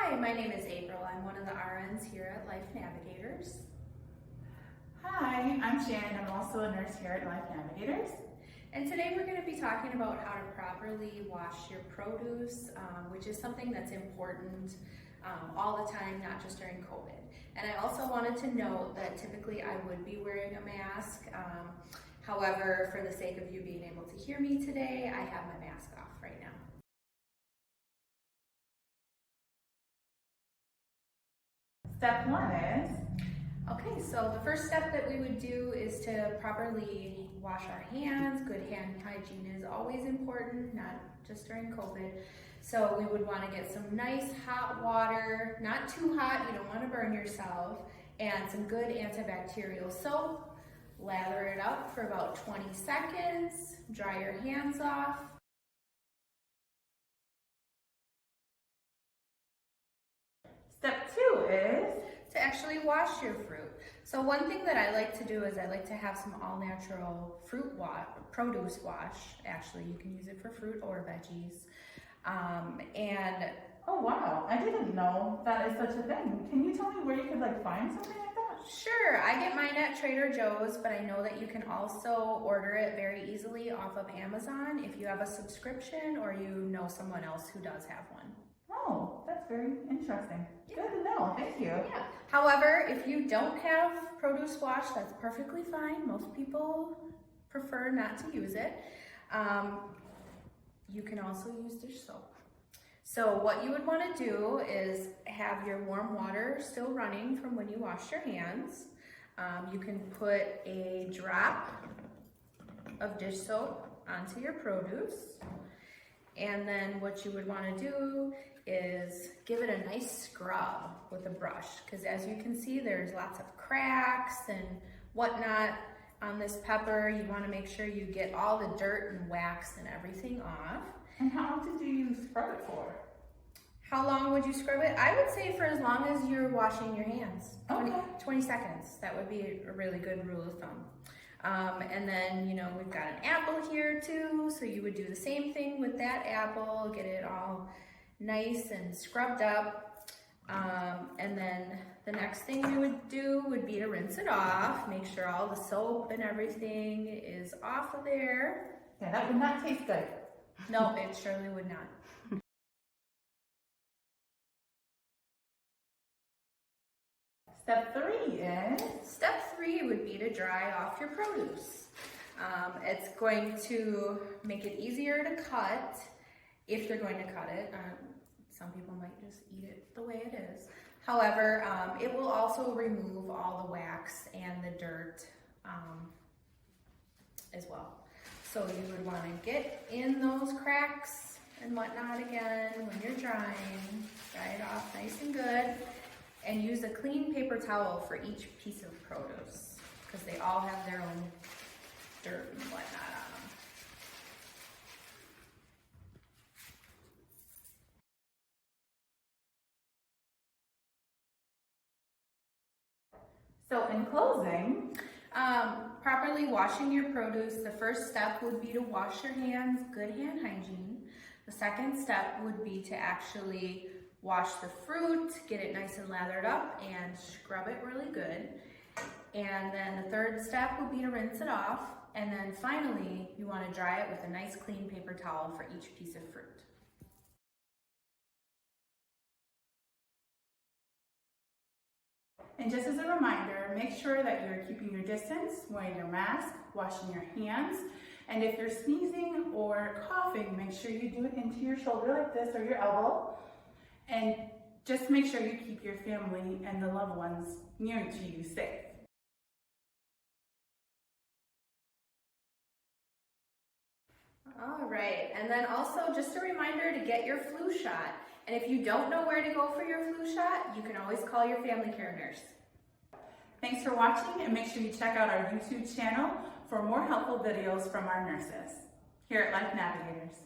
Hi, my name is April. I'm one of the RNs here at Life Navigators. Hi, I'm Shannon. I'm also a nurse here at Life Navigators. And today we're going to be talking about how to properly wash your produce, which is something that's important all the time, not just during COVID. And I also wanted to note that typically I would be wearing a mask. However, for the sake of you being able to hear me today, I have my mask off right now. Step one is, okay, so the first step that we would do is to properly wash our hands. Good hand hygiene is always important, not just during COVID. So we would want to get some nice hot water, not too hot, you don't want to burn yourself, and some good antibacterial soap. Lather it up for about 20 seconds, dry your hands off. step two is, to actually wash your fruit. So one thing that I like to do is I like to have some all-natural produce wash. Actually, you can use it for fruit or veggies. oh wow, I didn't know that is such a thing. Can you tell me where you could find something like that? Sure, I get mine at Trader Joe's, but I know that you can also order it very easily off of Amazon if you have a subscription or you know someone else who does have one. Oh, that's very interesting. Yeah. Good to know, thank you. Yeah. However, if you don't have produce wash, that's perfectly fine. Most people prefer not to use it. You can also use dish soap. So what you would want to do is have your warm water still running from when you washed your hands. You can put a drop of dish soap onto your produce. And then what you would want to do is give it a nice scrub with a brush, because as you can see, there's lots of cracks and whatnot on this pepper. You want to make sure you get all the dirt and wax and everything off. And how often do you scrub it for? How long would you scrub it? I would say for as long as you're washing your hands. 20 seconds. That would be a really good rule of thumb. And then, we've got an apple here too, so you would do the same thing with that apple, get it all nice and scrubbed up. And then the next thing you would do would be to rinse it off, make sure all the soap and everything is off of there. Yeah, that would not taste good. No, it surely would not. Step three is? Step three would be to dry off your produce. It's going to make it easier to cut if you're going to cut it. Some people might just eat it the way it is. However, it will also remove all the wax and the dirt as well. So you would want to get in those cracks and whatnot again when you're drying. Dry it off nice and good. And use a clean paper towel for each piece of produce, because they all have their own dirt and whatnot on them. So in closing, properly washing your produce, the first step would be to wash your hands, good hand hygiene. The second step would be to actually wash the fruit, get it nice and lathered up, and scrub it really good. And then the third step would be to rinse it off. And then finally, you want to dry it with a nice clean paper towel for each piece of fruit. and just as a reminder, make sure that you're keeping your distance, wearing your mask, washing your hands, and if you're sneezing or coughing, make sure you do it into your shoulder like this or your elbow. And just make sure you keep your family and the loved ones near to you safe. All right, and then also just a reminder to get your flu shot. And if you don't know where to go for your flu shot, you can always call your family care nurse. Thanks for watching, and make sure you check out our YouTube channel for more helpful videos from our nurses here at Life Navigators.